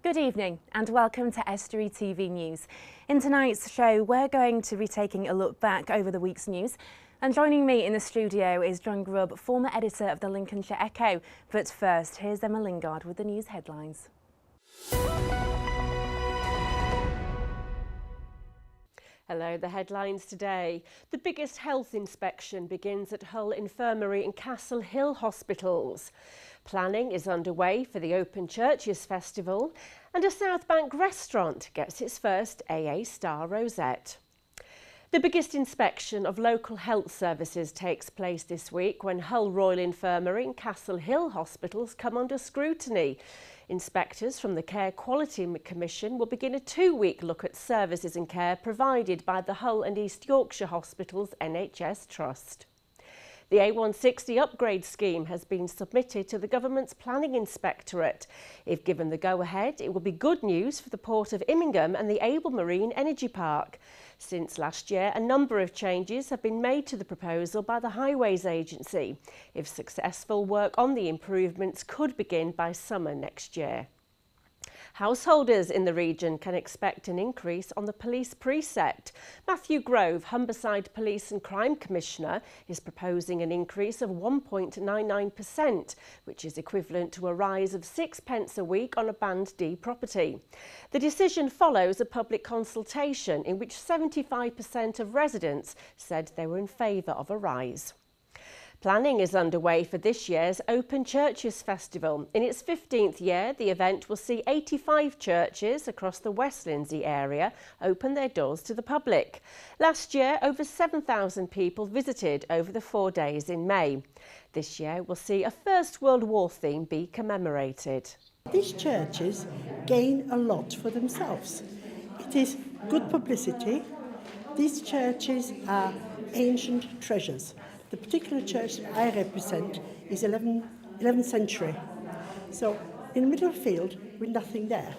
Good evening and welcome to Estuary TV News. In tonight's show, we're going to be taking a look back over the week's news. And joining me in the studio is John Grubb, former editor of the Lincolnshire Echo. But first, here's Emma Lingard with the news headlines. Hello, the headlines today. The biggest health inspection begins at Hull Infirmary and Castle Hill hospitals. Planning is underway for the Open Churches Festival, and a South Bank restaurant gets its first AA Star Rosette. The biggest inspection of local health services takes place this week when Hull Royal Infirmary and Castle Hill hospitals come under scrutiny. Inspectors from the Care Quality Commission will begin a 2-week look at services and care provided by the Hull and East Yorkshire Hospitals NHS Trust. The A160 upgrade scheme has been submitted to the government's planning inspectorate. If given the go-ahead, it will be good news for the Port of Immingham and the Able Marine Energy Park. Since last year, a number of changes have been made to the proposal by the Highways Agency. If successful, work on the improvements could begin by summer next year. Householders in the region can expect an increase on the police precept. Matthew Grove, Humberside Police and Crime Commissioner, is proposing an increase of 1.99%, which is equivalent to a rise of 6p a week on a Band D property. The decision follows a public consultation in which 75% of residents said they were in favour of a rise. Planning is underway for this year's Open Churches Festival. In its 15th year, the event will see 85 churches across the West Lindsey area open their doors to the public. Last year, over 7,000 people visited over the 4 days in May. This year, we'll see a First World War theme be commemorated. These churches gain a lot for themselves. It is good publicity. These churches are ancient treasures. The particular church I represent is 11th century. So in the middle of a field with nothing there.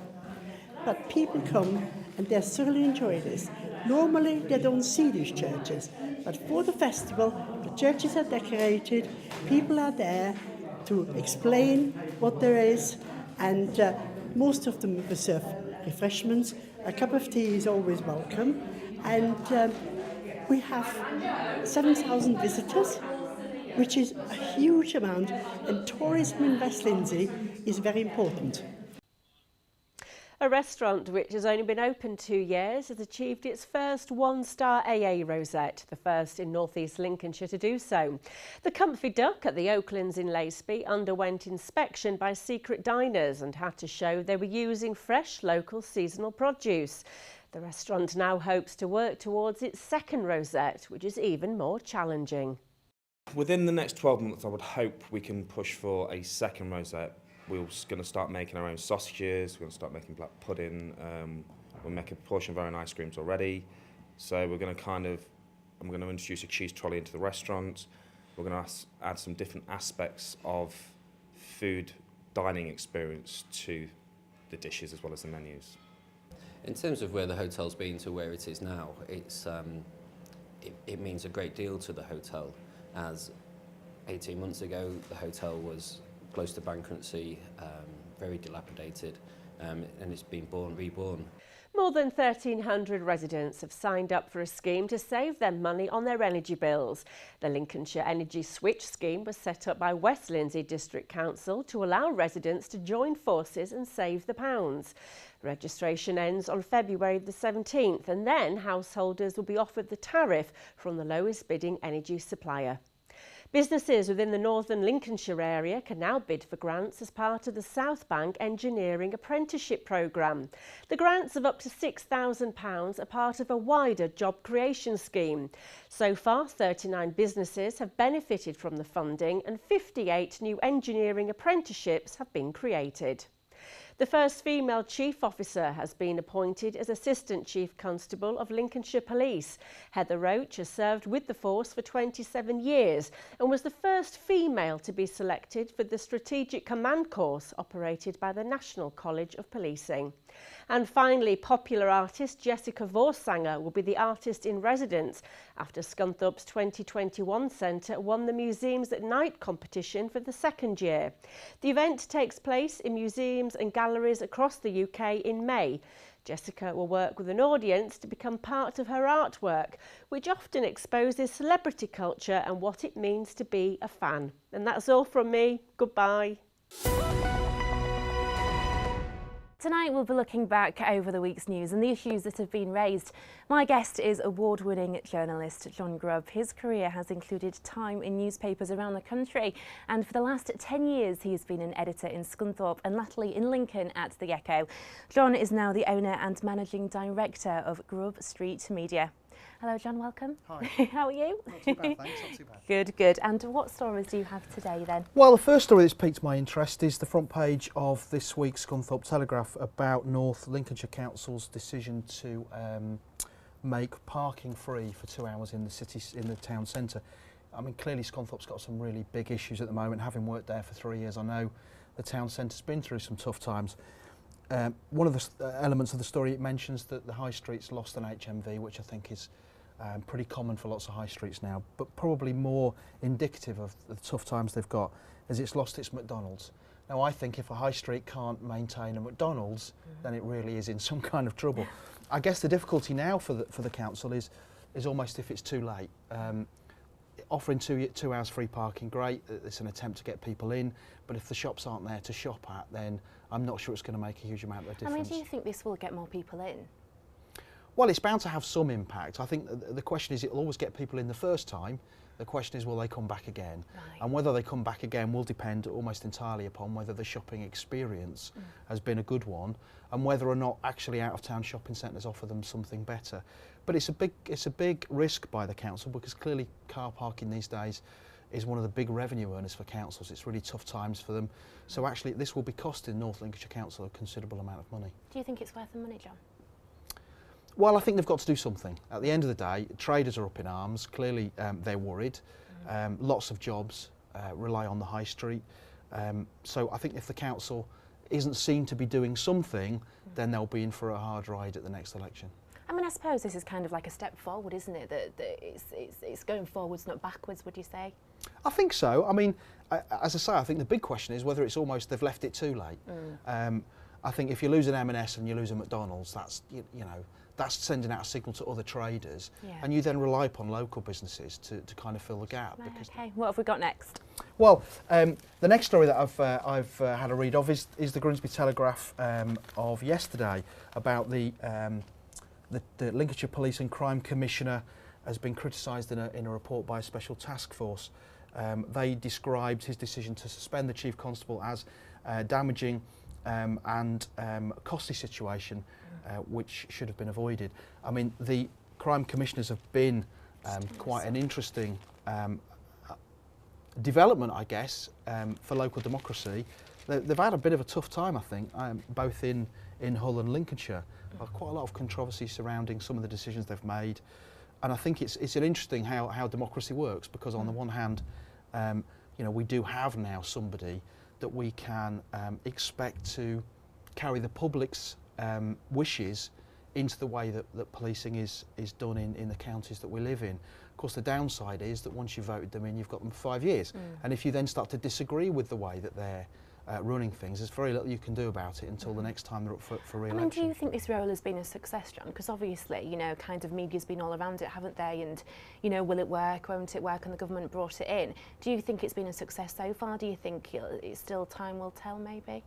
But people come and they thoroughly enjoy this. Normally they don't see these churches, but for the festival the churches are decorated, people are there to explain what there is, and most of them will serve refreshments. A cup of tea is always welcome, and we have 7,000 visitors, which is a huge amount, and tourism in West Lindsey is very important. A restaurant which has only been open 2 years has achieved its first 1-star AA Rosette, the first in North East Lincolnshire to do so. The Comfy Duck at the Oaklands in Laceby underwent inspection by secret diners and had to show they were using fresh local seasonal produce. The restaurant now hopes to work towards its second rosette, which is even more challenging. Within the next 12 months, I would hope we can push for a second rosette. We're going to start making our own sausages, we're going to start making black pudding, we're making a portion of our own ice creams already. So we're going to I'm going to introduce a cheese trolley into the restaurant. We're going to add some different aspects of food dining experience to the dishes as well as the menus. In terms of where the hotel's been to where it is now, it means a great deal to the hotel, as 18 months ago the hotel was close to bankruptcy, very dilapidated, and it's been reborn. More than 1,300 residents have signed up for a scheme to save them money on their energy bills. The Lincolnshire Energy Switch scheme was set up by West Lindsey District Council to allow residents to join forces and save the pounds. Registration ends on February the 17th, and then householders will be offered the tariff from the lowest bidding energy supplier. Businesses within the northern Lincolnshire area can now bid for grants as part of the South Bank Engineering Apprenticeship Programme. The grants of up to £6,000 are part of a wider job creation scheme. So far, 39 businesses have benefited from the funding and 58 new engineering apprenticeships have been created. The first female chief officer has been appointed as Assistant Chief Constable of Lincolnshire Police. Heather Roach has served with the force for 27 years and was the first female to be selected for the Strategic Command course operated by the National College of Policing. And finally, popular artist Jessica Vorsanger will be the artist in residence after Scunthorpe's 2021 Centre won the Museums at Night competition for the second year. The event takes place in Museums and Galleries galleries across the UK in May. Jessica will work with an audience to become part of her artwork, which often exposes celebrity culture and what it means to be a fan. And that's all from me. Goodbye. Tonight we'll be looking back over the week's news and the issues that have been raised. My guest is award-winning journalist John Grubb. His career has included time in newspapers around the country, and for the last 10 years he has been an editor in Scunthorpe and latterly in Lincoln at The Echo. John is now the owner and managing director of Grubb Street Media. Hello John, welcome. Hi. How are you? Not too bad, thanks, not too bad. Good, good. And what stories do you have today then? Well, the first story that's piqued my interest is the front page of this week's Scunthorpe Telegraph about North Lincolnshire Council's decision to make parking free for 2 hours in the town centre. I mean, clearly Scunthorpe's got some really big issues at the moment. Having worked there for 3 years, I know the town centre's been through some tough times. One of the elements of the story, it mentions that the high street's lost an HMV, which I think is pretty common for lots of high streets now, but probably more indicative of the tough times they've got is it's lost its McDonald's. Now I think if a high street can't maintain a McDonald's, then it really is in some kind of trouble. I guess the difficulty now for the council is almost if it's too late. Offering 2 hours free parking, great, it's an attempt to get people in, but if the shops aren't there to shop at, then I'm not sure it's going to make a huge amount of difference. I mean, do you think this will get more people in? Well, it's bound to have some impact. I think the question is it'll always get people in the first time. The question is will they come back again? Right. And whether they come back again will depend almost entirely upon whether the shopping experience has been a good one and whether or not actually out-of-town shopping centres offer them something better. But it's a big risk by the council because clearly car parking these days is one of the big revenue earners for councils. It's really tough times for them. So actually this will be costing North Lincolnshire Council a considerable amount of money. Do you think it's worth the money, John? Well, I think they've got to do something. At the end of the day, traders are up in arms. Clearly, they're worried. Lots of jobs rely on the high street. So I think if the council isn't seen to be doing something, then they'll be in for a hard ride at the next election. I mean, I suppose this is kind of like a step forward, isn't it? That it's going forwards, not backwards, would you say? I think so. I mean, as I say, I think the big question is whether it's almost they've left it too late. I think if you lose an M&S and you lose a McDonald's, that's you know that's sending out a signal to other traders, and you then rely upon local businesses to kind of fill the gap. Right, okay, what have we got next? Well, the next story that I've had a read of is the Grimsby Telegraph of yesterday about the Lincolnshire Police and Crime Commissioner has been criticised in a report by a special task force. They described his decision to suspend the Chief Constable as damaging and costly situation, which should have been avoided. I mean, the crime commissioners have been quite an interesting development, I guess, for local democracy. They've had a bit of a tough time, I think, both in Hull and Lincolnshire. Quite a lot of controversy surrounding some of the decisions they've made, and I think it's an interesting how democracy works, because on the one hand, you know, we do have now somebody that we can expect to carry the public's wishes into the way that policing is done in the counties that we live in. Of course, the downside is that once you've voted them in, you've got them for 5 years. And if you then start to disagree with the way that they're running things, there's very little you can do about it until the next time they're up for re-election. I mean, do you think this role has been a success, John? Because obviously, you know, kind of media's been all around it, haven't they? And, you know, will it work, won't it work? And the government brought it in. Do you think it's been a success so far? Do you think it's still time will tell, maybe?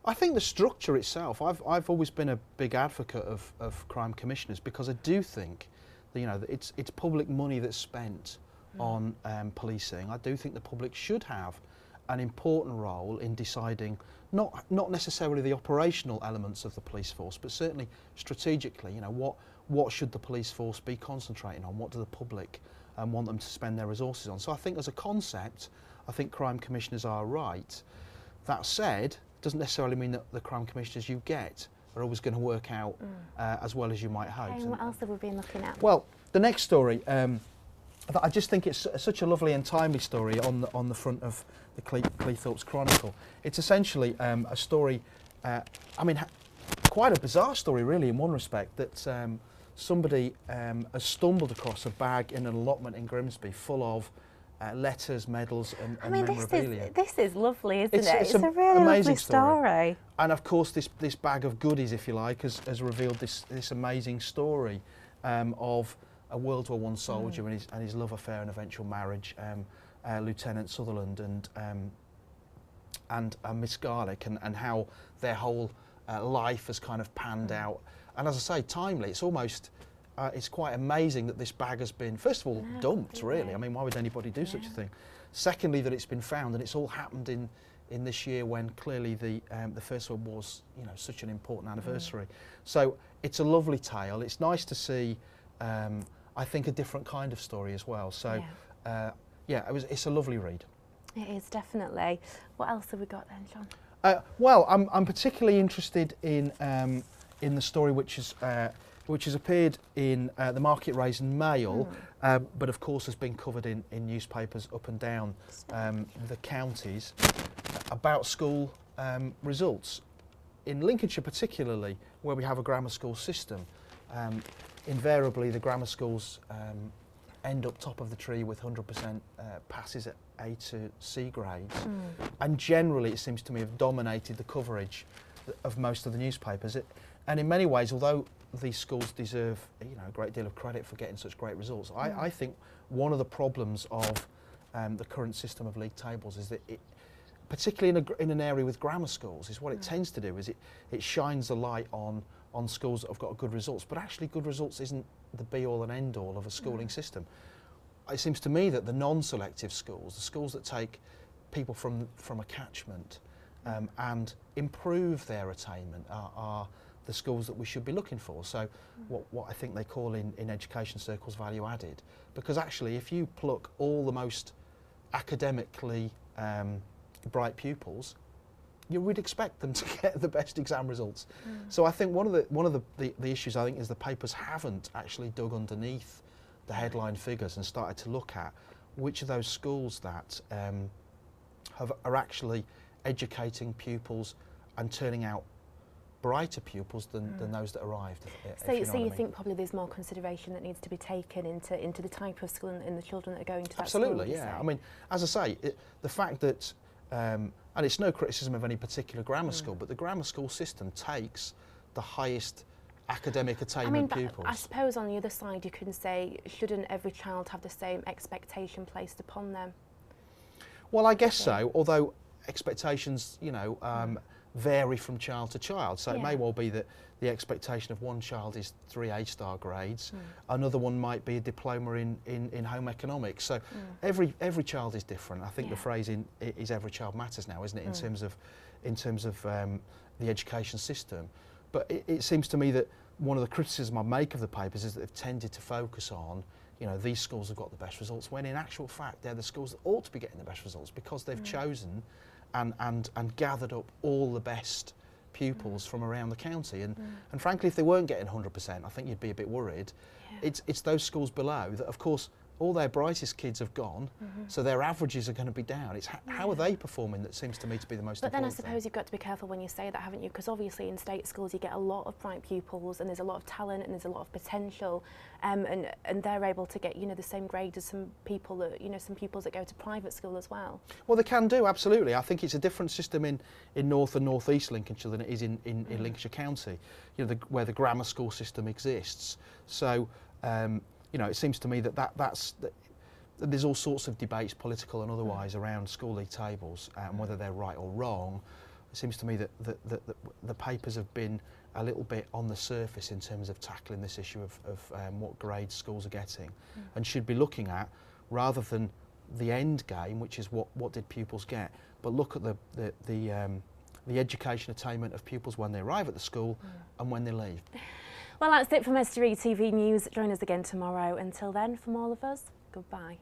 I think the structure itself, I've always been a big advocate of crime commissioners, because I do think that, you know, that it's public money that's spent on policing. I do think the public should have an important role in deciding not necessarily the operational elements of the police force, but certainly strategically, you know, what should the police force be concentrating on? What do the public want them to spend their resources on? So I think as a concept, I think crime commissioners are right. That said, doesn't necessarily mean that the crime commissioners you get are always going to work out as well as you might hope. Okay, and what else have we been looking at? Well, the next story, I just think it's such a lovely and timely story on the front of the Cleethorpes Chronicle. It's essentially a story, I mean, quite a bizarre story really in one respect, that somebody has stumbled across a bag in an allotment in Grimsby full of letters, medals and I mean, memorabilia. this is lovely, isn't it? It's It's a really amazing lovely story. And of course this bag of goodies, if you like, has revealed this amazing story of a World War I soldier and his love affair and eventual marriage, Lieutenant Sutherland and Miss Garlick, and how their whole life has kind of panned out. And as I say, timely. It's almost it's quite amazing that this bag has been, first of all, dumped, really. I mean, why would anybody do such a thing? Secondly, that it's been found, and it's all happened in this year when clearly the First World War's, you know, such an important anniversary. So it's a lovely tale. It's nice to see, I think, a different kind of story as well. So, it's a lovely read. It is, definitely. What else have we got then, John? Well, I'm particularly interested in the story which has appeared in the Market Raisin Mail, but of course has been covered in newspapers up and down the counties about school results. In Lincolnshire particularly, where we have a grammar school system, invariably the grammar schools end up top of the tree with 100% passes at A to C grades, and generally it seems to me have dominated the coverage of most of the newspapers. And in many ways, although these schools deserve, you know, a great deal of credit for getting such great results, I think one of the problems of the current system of league tables is that it, particularly in an area with grammar schools, is what it tends to do is it shines a light on schools that have got good results, but actually good results isn't the be-all and end-all of a schooling system. It seems to me that the non-selective schools, the schools that take people from a catchment and improve their attainment, are the schools that we should be looking for. So what I think they call in education circles value added, because actually if you pluck all the most academically bright pupils, you would expect them to get the best exam results. So I think one of the issues I think is the papers haven't actually dug underneath the headline figures and started to look at which of those schools that are actually educating pupils and turning out brighter pupils than those that arrived. So you think probably there's more consideration that needs to be taken into the type of school and the children that are going to that school? Absolutely, yeah. I mean, as I say, the fact that and it's no criticism of any particular grammar school, but the grammar school system takes the highest academic attainment pupils. I suppose on the other side you can say, shouldn't every child have the same expectation placed upon them? Well, I guess so, although expectations, you know, vary from child to child. So it may well be that the expectation of one child is 3 A-star grades, another one might be a diploma in home economics. So every child is different. I think the phrase is every child matters now, isn't it, in terms of the education system. But it seems to me that one of the criticisms I make of the papers is that they've tended to focus on, you know, these schools have got the best results, when in actual fact they're the schools that ought to be getting the best results, because they've chosen and gathered up all the best pupils from around the county. And frankly, if they weren't getting 100%, I think you'd be a bit worried. It's those schools below that, of course, all their brightest kids have gone, so their averages are going to be down. It's how are they performing that seems to me to be the most important thing. But then I suppose you've got to be careful when you say that, haven't you? Because obviously in state schools you get a lot of bright pupils and there's a lot of talent and there's a lot of potential, and they're able to get, you know, the same grade as some people that, you know, some pupils that go to private school as well. Well, they can do, absolutely. I think it's a different system in North and North East Lincolnshire than it is in Lincolnshire County, you know, where the grammar school system exists. So you know, it seems to me that there's all sorts of debates, political and otherwise, around school league tables and whether they're right or wrong. It seems to me that the papers have been a little bit on the surface in terms of tackling this issue of what grades schools are getting, and should be looking at, rather than the end game, which is what did pupils get, but look at the education attainment of pupils when they arrive at the school and when they leave. Well, that's it from Estuary TV News. Join us again tomorrow. Until then, from all of us, goodbye.